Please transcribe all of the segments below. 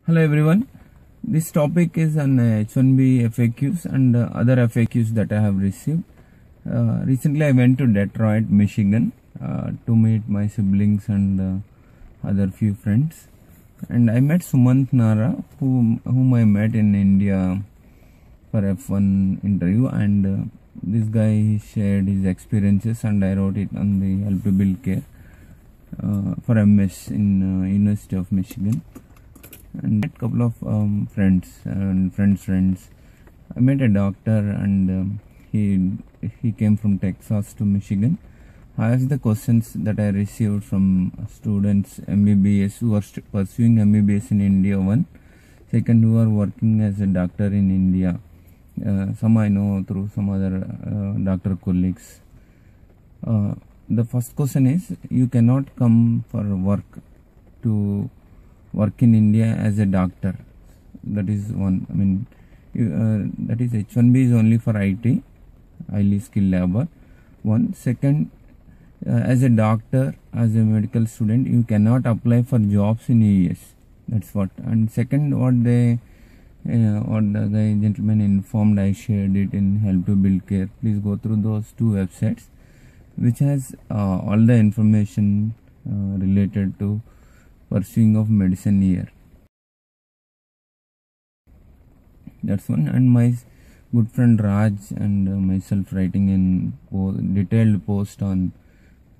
Hello everyone, this topic is on H1B FAQs and other FAQs that I have received. Recently I went to Detroit, Michigan to meet my siblings and other few friends, and I met Sumant Nara whom I met in India for F1 interview, and this guy shared his experiences and I wrote it on the Help to Build Care for MS in University of Michigan. And met a couple of friends and friends. I met a doctor, and he came from Texas to Michigan. I asked the questions that I received from students MBBS who are pursuing MBBS in India. One, second, who are working as a doctor in India. Some I know through some other doctor colleagues. The first question is, you cannot come for work in India as a doctor. That is one. I mean, that is H1B is only for IT, highly skilled labor. One. Second, as a doctor, as a medical student, you cannot apply for jobs in US. That's what. And second, what the gentleman informed, I shared it in Help to Build Care. Please go through those two websites, which has all the information related to pursuing of medicine here. That's one. And my good friend Raj and myself writing in detailed post on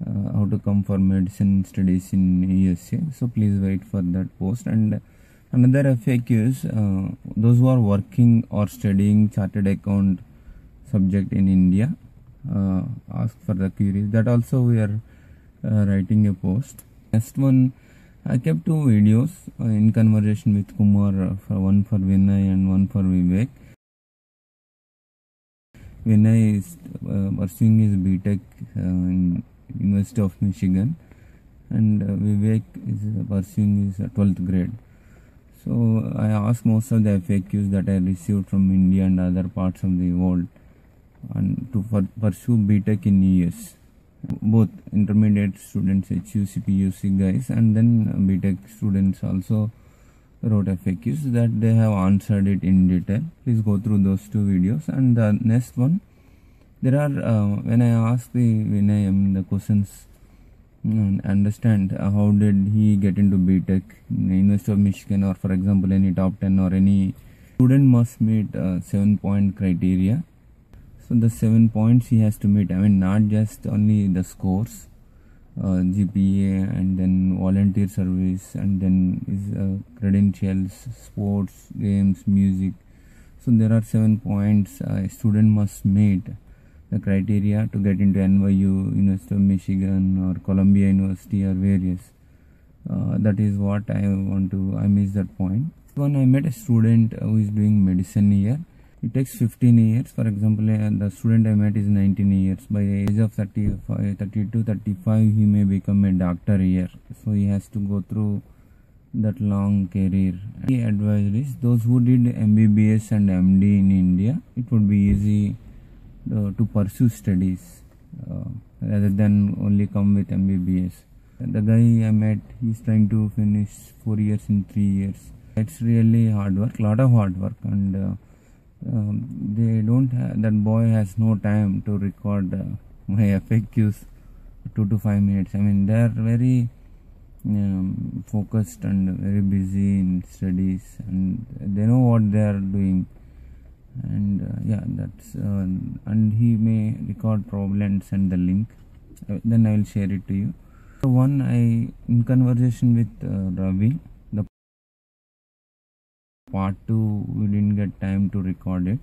how to come for medicine studies in USA. So please wait for that post. And another FAQ is those who are working or studying chartered account subject in India, ask for the queries. That also we are writing a post. Next one, I kept two videos in conversation with Kumar, one for Vinay and one for Vivek. Vinay is pursuing his BTECH in University of Michigan, and Vivek is pursuing his 12th grade. So I asked most of the FAQs that I received from India and other parts of the world, and to pursue BTECH in US. Both intermediate students, HUC, PUC guys, and then BTECH students also wrote FAQs that they have answered it in detail. Please go through those two videos. And the next one, there are when I asked the questions and understand how did he get into BTECH in the University of Michigan, or for example any top 10 or any student must meet 7-point criteria. So the 7 points he has to meet. I mean, not just only the scores, GPA, and then volunteer service, and then his credentials, sports, games, music. So there are 7 points a student must meet the criteria to get into NYU, University of Michigan, or Columbia University, or various. That is what I missed that point. When I met a student who is doing medicine here. It takes 15 years. For example, the student I met is 19 years. By the age of 32, 35, he may become a doctor here. So he has to go through that long career. The advice is those who did MBBS and MD in India, it would be easy to pursue studies rather than only come with MBBS. The guy I met, he's trying to finish 4 years in 3 years. It's really hard work, lot of hard work, and they don't have, that boy has no time to record my FAQs 2 to 5 minutes. I mean, they are very focused and very busy in studies, and they know what they are doing, and yeah, that's and he may record probably and send the link, then I will share it to you. So one, in conversation with Ravi, part 2 we didn't get time to record it,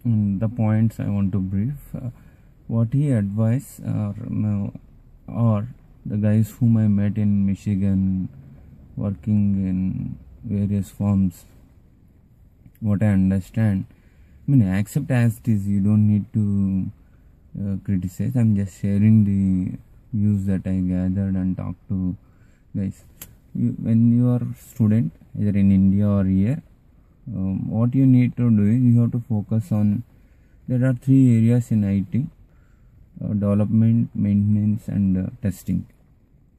and the points I want to brief. What he advised, or the guys whom I met in Michigan working in various firms, what I understand, I mean, accept as it is, you don't need to criticize. I'm just sharing the views that I gathered and talked to guys. When you are student either in India or here, what you need to do is you have to focus on, there are 3 areas in IT: development, maintenance, and testing.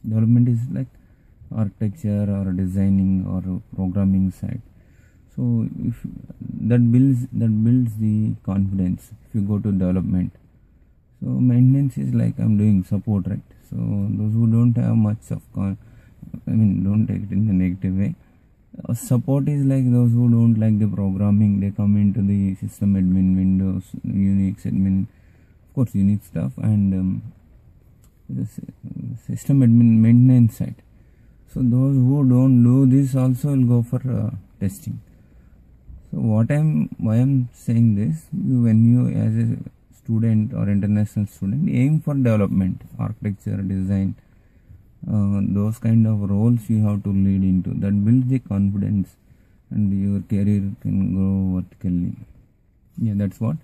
Development is like architecture or designing or programming side. So if that builds the confidence. If you go to development, so maintenance is like I'm doing support, right? So those who don't have much of don't take it in the negative way. Support is like those who don't like the programming, they come into the system admin, Windows, Unix admin, of course Unix stuff, and the system admin maintenance side. So those who don't do this also will go for testing. So why I'm saying this, when you as a student or international student aim for development, architecture, design, those kind of roles you have to lead into. That builds the confidence and your career can grow vertically. Yeah, that's what.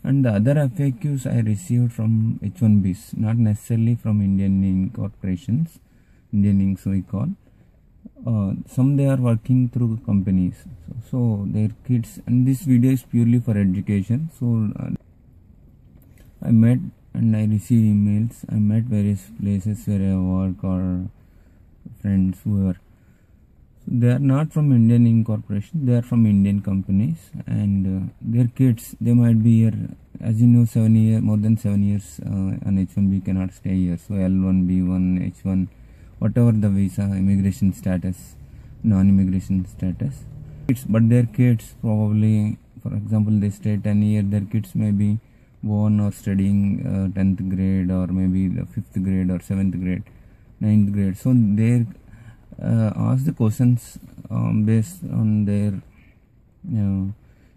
And the other FAQs I received from H1Bs, not necessarily from Indian corporations, Indian Incs we call. Some they are working through companies, so their kids, and this video is purely for education. So I met and I receive emails. I met various places where I work or friends who are. So they are not from Indian incorporation. They are from Indian companies, and their kids, they might be here. As you know, 7 years, more than 7 years, an H1B cannot stay here. So L1, B1, H1, whatever the visa, immigration status, non-immigration status. But their kids probably, for example, they stay 10 years. Their kids may be born or studying 10th grade or maybe the 5th grade or 7th grade, 9th grade. So they ask the questions based on their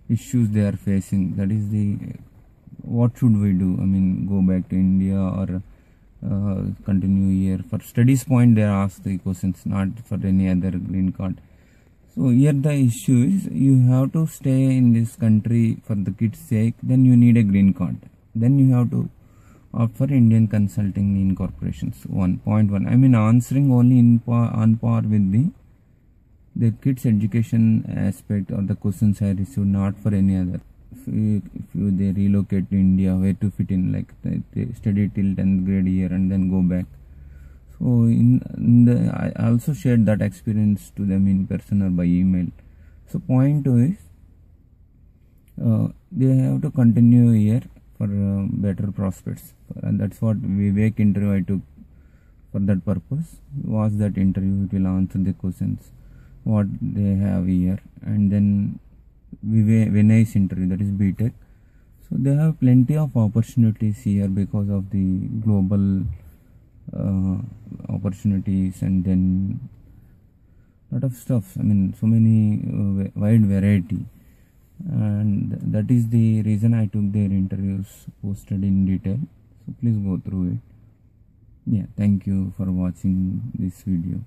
issues they are facing. That is the what should we do? Go back to India or continue here. For studies point they ask the questions, not for any other green card. So here the issue is you have to stay in this country for the kids' sake, then you need a green card. Then you have to opt for Indian consulting incorporations. 1.1. Answering only on par with the kids' education aspect or the questions I received, not for any other. If they relocate to India, where to fit in, like they study till 10th grade year and then go back. So I also shared that experience to them in person or by email. So point 2 is they have to continue here for better prospects, and that's what Vivek interview I took for that purpose. Was that interview, it will answer the questions what they have here, and then Vinay's interview, that is BTECH. So they have plenty of opportunities here because of the global opportunities, and then lot of stuff. So many wide variety, and that is the reason I took their interviews posted in detail. So please go through it. Yeah, thank you for watching this video.